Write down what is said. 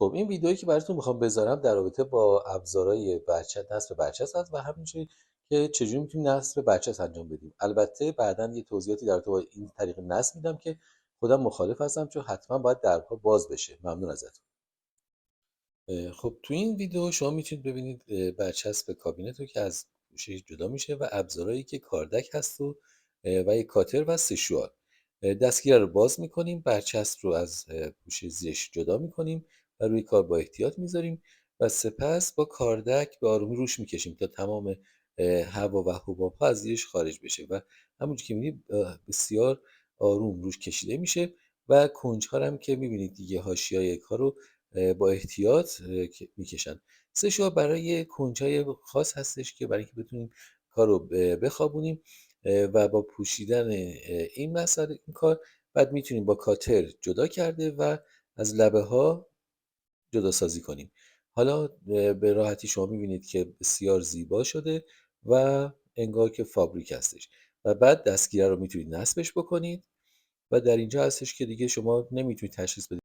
خب این ویدئویی که براتون میخوام بذارم در رابطه با ابزارهای نصب برچسب هست و همینجوری که چجوری میتونیم نصب برچسب انجام بدیم. البته بعداً یه توضیحاتی در رابطه با این طریق نصب میدم که خودم مخالف هستم، چون حتما باید درها باز بشه. ممنون ازتون. خب تو این ویدیو شما میتونید ببینید برچسب کابینت رو که از گوشه جدا میشه و ابزارهایی که کاردک هست و یک کاتر و سشوار. دستگیره رو باز میکنیم، برچسب رو از گوشه زیرش جدا میکنیم و روی کار با احتیاط میذاریم و سپس با کاردک به آرومی روش میکشیم تا تمام هوا و حباب ها از زیرش خارج بشه و همونجور که میبینید بسیار آروم روش کشیده میشه و کنج ها هم که میبینید دیگه حاشیه‌های کار رو با احتیاط میکشن. سشوار برای کنجای خاص هستش که برای اینکه بتونیم کار رو بخوابونیم و با پوشیدن این مسئله این کار بعد میتونیم با کاتر جدا کرده و از لبه ها جدا سازی کنیم. حالا به راحتی شما میبینید که بسیار زیبا شده و انگار که فابریک هستش و بعد دستگیره رو میتونید نصبش بکنید و در اینجا هستش که دیگه شما نمیتونید تشخیص بدید